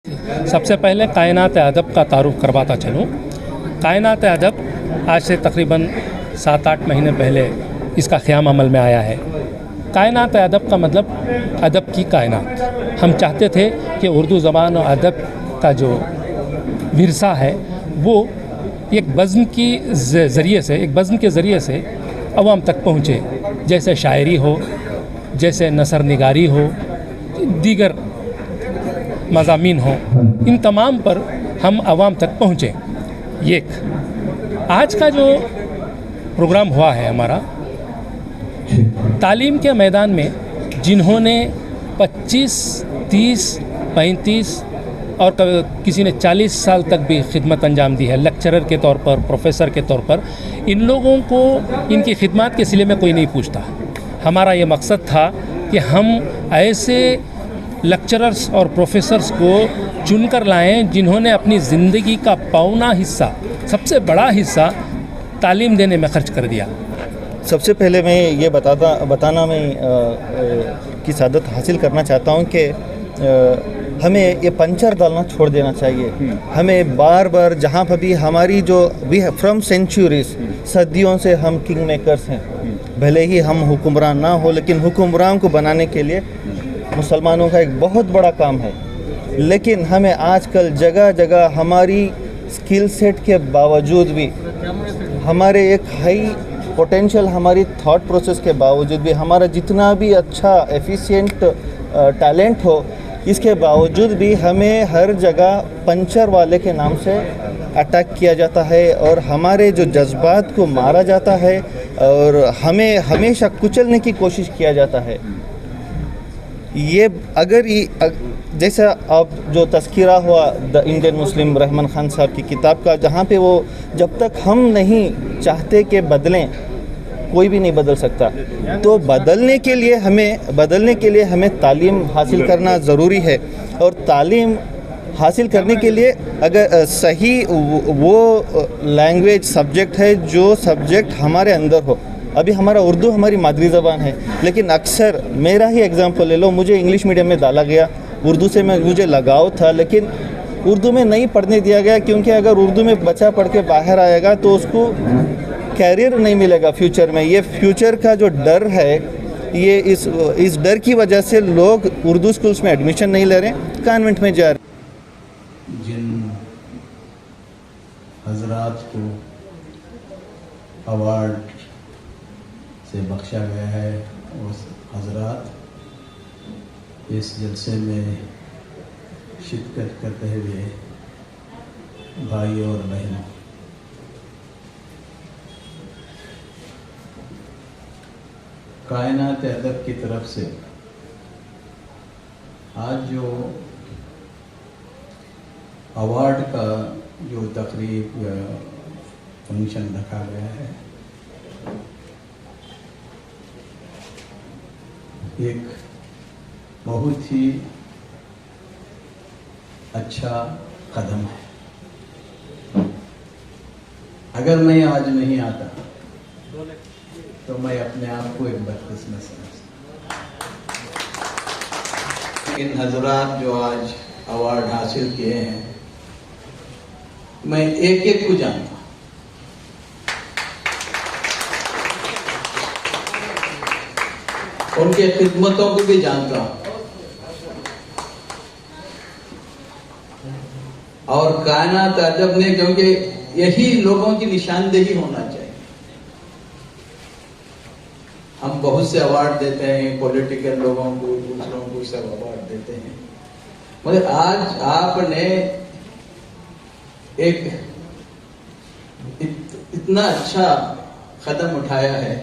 सबसे पहले कायनात अदब का तारुफ करवाता चलूँ। कायनात अदब आज से तकरीबन 7-8 महीने पहले इसका क़याम अमल में आया है। कायनात अदब का मतलब अदब की कायनात। हम चाहते थे कि उर्दू ज़बान और अदब का जो विरसा है वो एक बज़्म के ज़रिए से अवाम तक पहुँचे, जैसे शायरी हो, जैसे नसर निगारी हो, दीगर मज़ामीन हो, इन तमाम पर हम आवाम तक पहुँचे। एक आज का जो प्रोग्राम हुआ है हमारा, तालीम के मैदान में जिन्होंने 25, 30, 35 और किसी ने 40 साल तक भी खिदमत अंजाम दी है, लेक्चरर के तौर पर, प्रोफेसर के तौर पर, इन लोगों को इनकी खिदमत के सिले में कोई नहीं पूछता। हमारा ये मकसद था कि हम ऐसे लेक्चरर्स और प्रोफेसर्स को चुनकर लाएं जिन्होंने अपनी ज़िंदगी का पौना हिस्सा, सबसे बड़ा हिस्सा तालीम देने में खर्च कर दिया। सबसे पहले मैं ये बताना मैं की सादत हासिल करना चाहता हूँ कि हमें ये पंचर डालना छोड़ देना चाहिए। हमें बार बार जहाँ पर भी हमारी जो वी फ्रॉम सेंचुरीज, सदियों से हम किंग मेकर्स हैं। भले ही हम हुक्मरान ना हो, लेकिन हुक्मरान को बनाने के लिए मुसलमानों का एक बहुत बड़ा काम है। लेकिन हमें आजकल जगह जगह हमारी स्किल सेट के बावजूद भी, हमारे एक हाई पोटेंशियल, हमारी थॉट प्रोसेस के बावजूद भी, हमारा जितना भी अच्छा एफिशिएंट टैलेंट हो, इसके बावजूद भी हमें हर जगह पंचर वाले के नाम से अटैक किया जाता है और हमारे जो जज्बात को मारा जाता है और हमें हमेशा कुचलने की कोशिश किया जाता है। ये अगर जैसा अब जो तस्कीरा हुआ the Indian Muslim Rahman Khan साहब की किताब का, जहाँ पे वो जब तक हम नहीं चाहते कि बदलें, कोई भी नहीं बदल सकता। तो बदलने के लिए हमें तालीम हासिल करना ज़रूरी है। और तालीम हासिल करने के लिए अगर सही वो लैंग्वेज सब्जेक्ट है जो सब्जेक्ट हमारे अंदर हो। अभी हमारा उर्दू हमारी मादरी ज़बान है, लेकिन अक्सर मेरा ही एग्ज़ाम्पल ले लो, मुझे इंग्लिश मीडियम में डाला गया। उर्दू से मुझे लगाव था, लेकिन उर्दू में नहीं पढ़ने दिया गया, क्योंकि अगर उर्दू में बच्चा पढ़ के बाहर आएगा तो उसको कैरियर नहीं मिलेगा फ्यूचर में। ये फ्यूचर का जो डर है, ये इस डर की वजह से लोग उर्दू स्कूल्स में एडमिशन नहीं ले रहे, कॉन्वेंट में जा रहे। जिन हजरात को अवार्ड से बख्शा गया है, उस हजरात इस जलसे में शिरकत करते हुए भाई और बहनों, कायनात अदब की तरफ से आज जो अवार्ड का जो तकरीब या फंक्शन रखा गया है, एक बहुत ही अच्छा कदम है। अगर मैं आज नहीं आता तो मैं अपने आप को एक बदकिस्मत समझता। इन हजरात जो आज अवार्ड हासिल किए हैं, मैं एक एक को जानता, उनके खिदमतों को भी जानता हूं, और कायनात अदब ने, क्योंकि यही लोगों की निशानदेही होना चाहिए। हम बहुत से अवार्ड देते हैं, पॉलिटिकल लोगों को, दूसरों को सब अवार्ड देते हैं, मगर आज आपने एक इतना अच्छा कदम उठाया है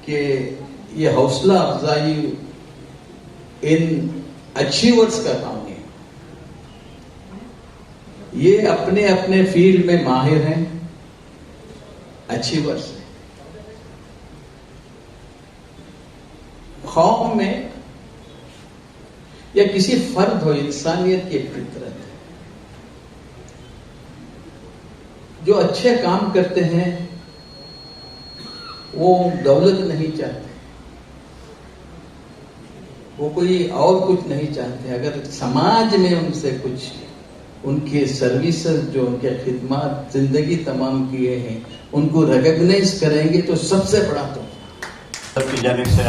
कि ये हौसला अफजाई इन अचीवर्स का काम है। ये अपने अपने फील्ड में माहिर हैं, अचीवर्स हैं। कौम में या किसी फर्द हो, इंसानियत की एक फितरत है। जो अच्छे काम करते हैं वो दौलत नहीं चाहते, वो कोई और कुछ नहीं चाहते। अगर समाज में उनसे कुछ उनके सर्विसेज जो उनके खिदमत जिंदगी तमाम किए हैं उनको रिकॉग्नाइज करेंगे तो सबसे बड़ा तो सबकी जानिब से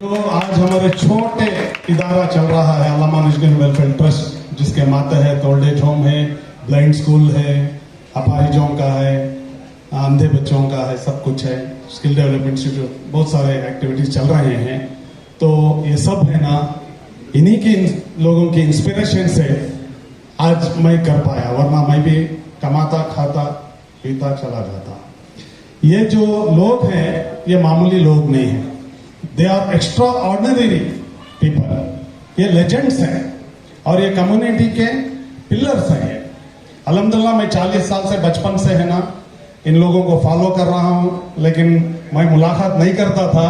तो आज हमारे छोटे इदारा चल रहा है अल्लामा नजरुद्दीन वेलफेयर ट्रस्ट, जिसके मातहत ओल्ड एज होम है, ब्लाइंड स्कूल है, अपाहिजों का है, अंधे बच्चों का है, सब कुछ है, स्किल डेवलपमेंट इंस्टीट्यूट, बहुत सारे एक्टिविटीज चल रहे हैं। तो ये सब है ना, इन्हीं की लोगों की इंस्पिरेशन से आज मैं कर पाया, वरना मैं भी कमाता खाता पीता चला जाता। ये जो लोग हैं ये मामूली लोग नहीं हैं, they are extraordinary people, ये लेजेंड्स हैं और ये कम्युनिटी के पिलर्स हैं। अल्हम्दुलिल्लाह मैं 40 साल से बचपन से है ना इन लोगों को फॉलो कर रहा हूं, लेकिन मैं मुलाकात नहीं करता था,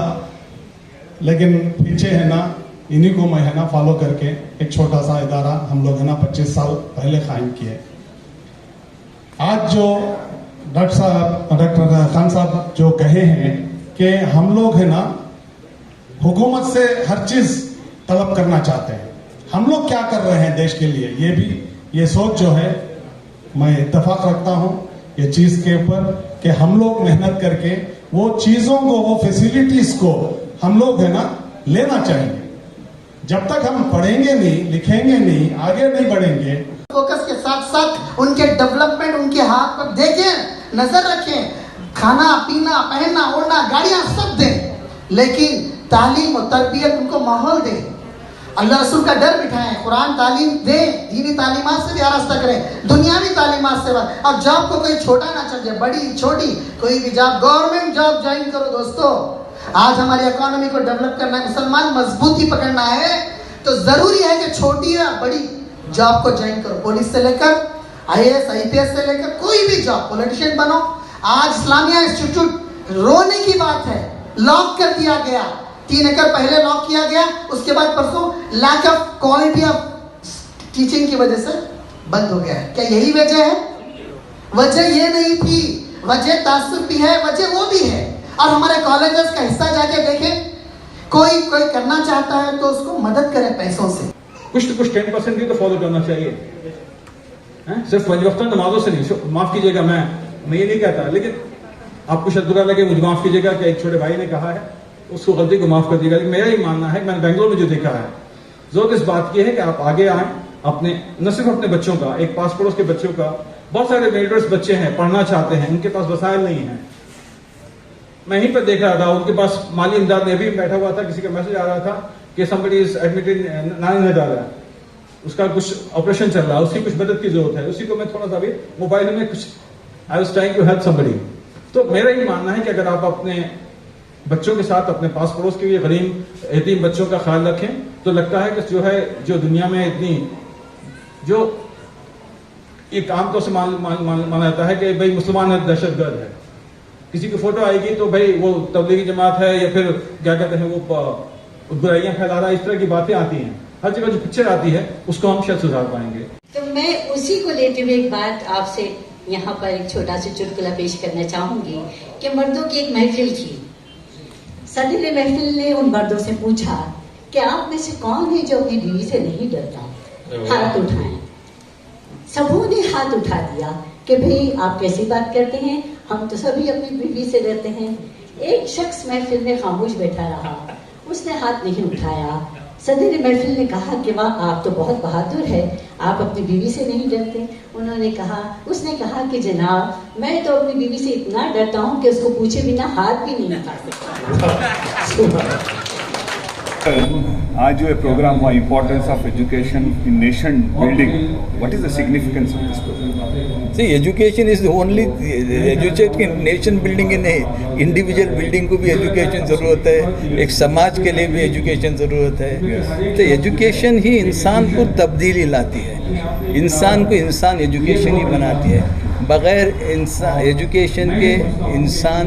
लेकिन पीछे है ना इन्हीं को मैं है ना फॉलो करके एक छोटा सा इदारा हम लोग है ना 25 साल पहले कायम किए। आज जो डॉक्टर खान साहब जो कहे हैं कि हम लोग है ना हुकूमत से हर चीज तलब करना चाहते हैं, हम लोग क्या कर रहे हैं देश के लिए, ये भी ये सोच जो है मैं इत्तेफाक रखता हूं ये चीज के ऊपर कि हम लोग मेहनत करके वो चीजों को, वो फैसिलिटीज को हम लोग है ना लेना चाहिए। जब तक हम पढ़ेंगे नहीं, लिखेंगे नहीं, आगे नहीं बढ़ेंगे। फोकस के साथ साथ उनके डेवलपमेंट, उनके हाथ पर देखें, नजर रखें, खाना पीना पहनना ओढ़ना गाड़ियां सब दें, लेकिन तालीम और तरबियत उनको माहौल दें, अल्लाह रसूल का डर बिठाएं, कुरान तालीम दें, दीनी तालीमात से भी आरास्ता करें, दुनियावी तालीमात से। अब जॉब को कोई छोटा ना चल जाए, बड़ी छोटी कोई भी जॉब, गवर्नमेंट जॉब ज्वाइन करो दोस्तों। आज हमारी इकोनॉमी को डेवलप करना है, मुसलमान मजबूती पकड़ना है, तो जरूरी है कि छोटी या बड़ी जॉब को ज्वाइन करो। पुलिस से लेकर IAS IPS से लेकर कोई भी जॉब, पॉलिटिशियन बनो। आज इस्लामिया इंस्टीट्यूट रोने की बात है, लॉक कर दिया गया, 3 एकड़ पहले लॉक किया गया, उसके बाद परसों lack of quality of teaching की वजह से बंद हो गया है। क्या यही वजह है? वजह ये नहीं थी, वजह तासुब भी है, वजह वो भी है। और हमारे कॉलेजेस का हिस्सा जाके देखें, कोई करना चाहता है तो उसको मदद करें पैसों से। कुछ तो कुछ 10% भी तो फॉलो करना चाहिए, सिर्फ 5 वक्त नमाजों से नहीं। माफ कीजिएगा, मैं ये नहीं कहता, लेकिन आपको शायद बुरा लगे, मुझे माफ कीजिएगा कि एक छोटे भाई ने कहा है, उसको गलती को माफ कर दीजिएगा, लेकिन मेरा ही मानना है, मैंने बेंगलोर में जो देखा है, जोर इस बात की है कि आप आगे आए, अपने न सिर्फ अपने बच्चों का, एक पास पड़ोस के बच्चों का, बहुत सारे मेरिटर्स बच्चे हैं, पढ़ना चाहते हैं, उनके पास वसाइल नहीं है। मैं यहीं पर देख रहा था, उनके पास माली इमदाद में भी बैठा हुआ था, किसी का मैसेज आ रहा था कि somebody is admitted नानी जा रहा है, उसका कुछ ऑपरेशन चल रहा है, उसकी कुछ मदद की जरूरत है, उसी को मैं थोड़ा सा भी मोबाइल में कुछ I was trying to help somebody। तो मेरा ये मानना है कि अगर आप अपने बच्चों के साथ, अपने पास पड़ोस के गरीब यतीम बच्चों का ख्याल रखें, तो लगता है कि जो दुनिया में इतनी जो एक आमतौर से माना जाता है कि भाई मुसलमान दहशतगर्द है, किसी की फोटो आएगी तो भाई वो तबलीगी जमात है, या फिर क्या कहते हैं वो बुराइयां फैला रहा है, इस तरह की बातें आती हैं। हर जगह जो पिक्चर आती है उसको हम शायद सुधार पाएंगे। तो मैं उसी को लेते हुए एक बात आपसे यहाँ पर एक छोटा सा चुटकुला पेश करना चाहूंगी कि मर्दों की एक महफिल थी। सदर महफिल ने उन मर्दों से पूछा कि आप में से कौन है जो अपनी बीवी से नहीं डरता, हाथ उठाएं। सबों ने हाथ उठा दिया कि भाई आप कैसी बात करते हैं, हम तो सभी अपनी बीवी से डरते हैं। एक शख्स महफिल में खामोश बैठा रहा, उसने हाथ नहीं उठाया। सदर महफिल ने कहा कि वाह, आप तो बहुत बहादुर है, आप अपनी बीवी से नहीं डरते। उसने कहा कि जनाब, मैं तो अपनी बीवी से इतना डरता हूँ कि उसको पूछे बिना हाथ भी नहीं उठा सकता। आज जो प्रोग्राम हुआ, importance of education in nation building, what is the significance of this programme? See education is only education nation building ही नहीं, इंडिविजुअल बिल्डिंग को भी एजुकेशन ज़रूरत है, एक समाज के लिए भी एजुकेशन ज़रूरत है। तो एजुकेशन ही इंसान को तब्दीली लाती है, इंसान को इंसान एजुकेशन ही बनाती है। बग़ैर इंसान एजुकेशन के इंसान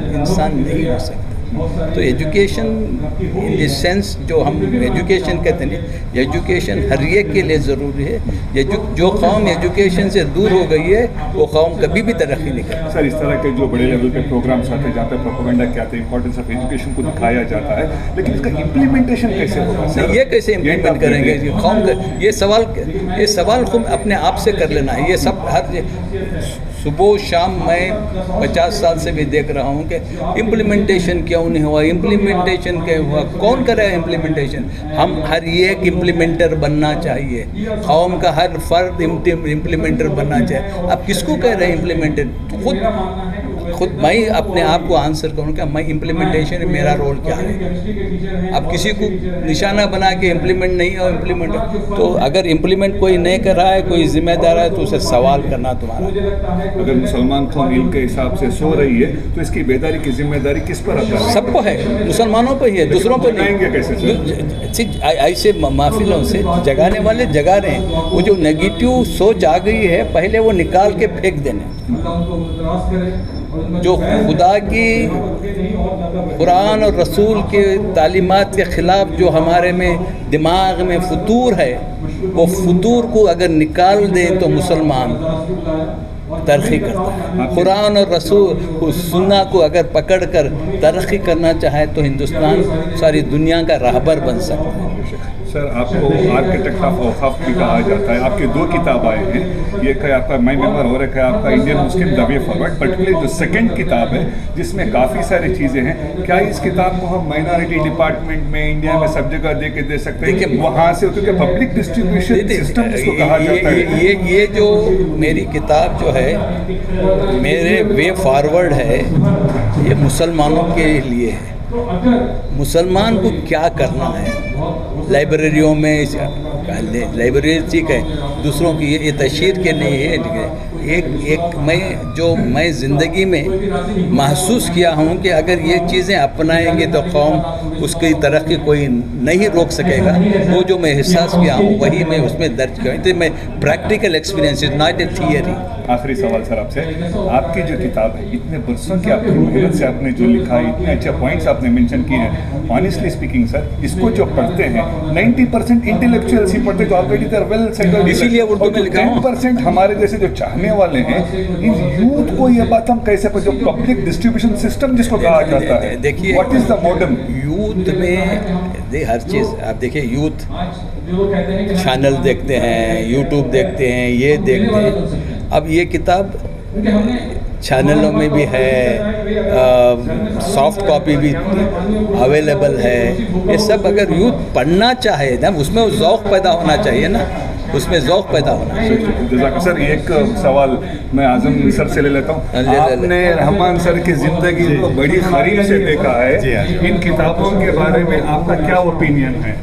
नहीं हो सकता। तो एजुकेशन इन द सेंस जो हम एजुकेशन कहते हैं, एजुकेशन हर एक के लिए ज़रूरी है। जो कौम एजुकेशन से दूर हो गई है वो कौम कभी भी तरक्की नहीं करेगी। सर, इस तरह के जो बड़े लेवल पे प्रोग्राम्स आते जाते हैं, प्रोपेगेंडा क्या आते हैं, इंपॉर्टेंस ऑफ एजुकेशन को दिखाया जाता है, लेकिन इसका इम्प्लीमेंटेशन कैसे होगा सर? ये कैसे इम्प्लीमेंट करेंगे कौम का? ये सवाल खुद अपने आप से कर लेना है। ये सब हर सुबह शाम मैं 50 साल से भी देख रहा हूँ कि इम्प्लीमेंटेशन क्यों नहीं हुआ, इम्प्लीमेंटेशन क्यों हुआ, कौन करे इम्प्लीमेंटेशन। हम हर एक इम्प्लीमेंटर बनना चाहिए, कौम का हर फर्द इम्प्लीमेंटर बनना चाहिए। अब किसको कह रहे हैं इम्प्लीमेंटर? खुद मैं अपने आप को आंसर करूँ कि मैं इम्प्लीमेंटेशन में मेरा रोल क्या है। अब किसी को निशाना बना के इम्प्लीमेंट नहीं हो इम्प्लीमेंट, तो अगर इम्प्लीमेंट कोई नहीं कर रहा है, कोई जिम्मेदार है, तो उसे सवाल करना तुम्हारा। अगर मुसलमान कौम इल्म के हिसाब से सो रही है तो इसकी बेदारी की जिम्मेदारी किस पर आता है? सबको है, मुसलमानों पर ही है, दूसरों पर नहीं। कैसे ऐसे महफिलों से जगाने वाले जगा रहे हैं। वो जो नेगेटिव सोच आ गई है, पहले वो निकाल के फेंक देने। जो खुदा की कुरान और रसूल के तालीमात के ख़िलाफ़ जो हमारे में दिमाग में फतूर है, वो फतूर को अगर निकाल दें तो मुसलमान तरक्की करता है। कुरान और रसूल सुन्ना को अगर पकड़ कर तरक्की करना चाहे तो हिंदुस्तान सारी दुनिया का राहबर बन सकता है। सर, आपको आर्किटेक्ट ऑफ औकाफ भी कहा जाता है। आपकी 2 किताब आए हैं, ये है आपका माई मेमोर हो रखा है आपका Indian Muslim the way forward, particularly जो सेकंड किताब है जिसमें काफ़ी सारी चीज़ें हैं। क्या इस किताब को हम माइनॉरिटी डिपार्टमेंट में इंडिया में सब जगह दे सकते हैं कि वहाँ से, क्योंकि पब्लिक डिस्ट्रीब्यूशन सिस्टम जिसको कहा जाता है। ये जो मेरी किताब जो है मेरे वे फॉरवर्ड है, ये मुसलमानों के लिए है। मुसलमान को क्या करना है, लाइब्रेरियों में लाइब्रेरी ठीक है, दूसरों की ये तशहीर के लिए है। एक मैं ज़िंदगी में महसूस किया हूँ कि अगर ये चीज़ें अपनाएंगे तो कौम उसकी तरक्की कोई नहीं रोक सकेगा। वो जो मैं एहसास किया हूँ वही मैं उसमें दर्ज किया। तो मैं practical experience, not a theory. आखिरी सवाल सर आपसे, आपकी जो किताब है, इतने बरसों की आपकी मेहनत से आपने जो लिखा है, इतने अच्छे पॉइंट्स आपने मेंशन किए हैं, ऑनेस्टली स्पीकिंग सर, इसको जो पढ़ते हैं 90% इंटेलेक्चुअल्स ही पढ़ते जो ऑलरेडी देयर वेल सेटल्ड, इसीलिए उर्दू में लिखा हूं। 10% हमारे जैसे जो चाहने वाले हैं, इन यूथ को ये बात हम कैसे जो पब्लिक डिस्ट्रीब्यूशन सिस्टम जिसको कहा जाता है, देखिए what is the modern youth में हर चीज़ आप देखिए, यूथ चैनल देखते हैं, यूट्यूब देखते हैं, ये देखते हैं। अब ये किताब चैनलों में भी है, सॉफ्ट कॉपी भी अवेलेबल है। ये सब अगर यूथ पढ़ना चाहे ना, उसमें ज़ौक़ पैदा होना चाहिए ना, उसमें ज़ौक़ पैदा होना चाहिए। सर, एक सवाल मैं आज़म सर से ले लेता हूँ। आपने रहमान सर की ज़िंदगी को बड़ी करीब से देखा है, इन किताबों के बारे में आपका क्या ओपिनियन है?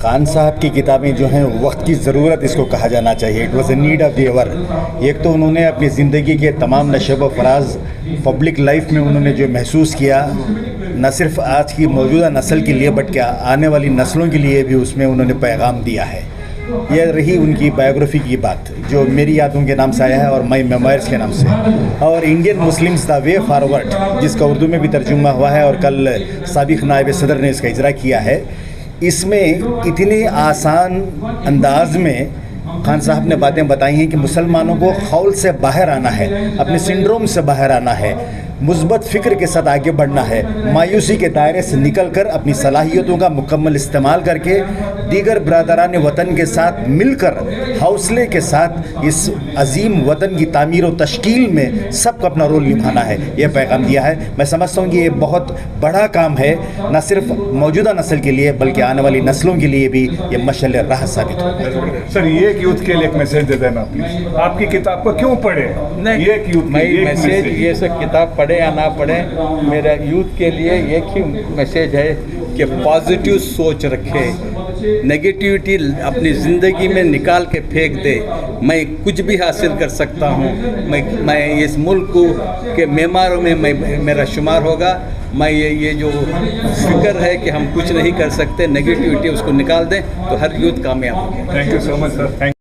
खान साहब की किताबें जो हैं वक्त की ज़रूरत इसको कहा जाना चाहिए। It was a need of the hour. एक तो उन्होंने अपनी ज़िंदगी के तमाम नशब व फराज पब्लिक लाइफ में उन्होंने जो महसूस किया, न सिर्फ आज की मौजूदा नस्ल के लिए बट क्या आने वाली नस्लों के लिए भी उसमें उन्होंने पैगाम दिया है। यह रही उनकी बायोग्राफी की बात जो मेरी यादों के नाम से आया है और माई मेमोयर्स के नाम से, और Indian Muslims the way forward जिसका उर्दू में भी तर्जुमा हुआ है और कल साबिक़ नायब सदर ने इसका इजरा किया है। इसमें इतने आसान अंदाज में खान साहब ने बातें बताई हैं कि मुसलमानों को खौल से बाहर आना है, अपने सिंड्रोम से बाहर आना है, मुस्बत फ़िक्र के साथ आगे बढ़ना है, मायूसी के दायरे से निकल कर अपनी सलाहियतों का मुकम्मल इस्तेमाल करके दीगर बरादरान वतन के साथ मिलकर हौसले के साथ इस अजीम वतन की तामीर और तश्कील में सबको अपना रोल निभाना है, यह पैगाम दिया है। मैं समझता हूँ कि ये बहुत बड़ा काम है, न सिर्फ मौजूदा नस्ल के लिए बल्कि आने वाली नस्लों के लिए भी ये मशाल राह साबित हो। सर, ये एक यूथ के लिए एक मैसेज दे देना प्लीज। आपकी किताब को क्यों पढ़े? नहीं, ये एक यूथ मैसेज, ये सब किताब पढ़े या ना पढ़े, मेरा यूथ के लिए एक ही मैसेज है कि पॉजिटिव सोच रखे, नेगेटिविटी अपनी ज़िंदगी में निकाल के फेंक दे। मैं कुछ भी हासिल कर सकता हूँ, मैं इस मुल्क के मेमारों में मेरा शुमार होगा। मैं ये जो फिक्र है कि हम कुछ नहीं कर सकते, नेगेटिविटी उसको निकाल दें तो हर यूथ कामयाब हो गया। Thank you so much sir.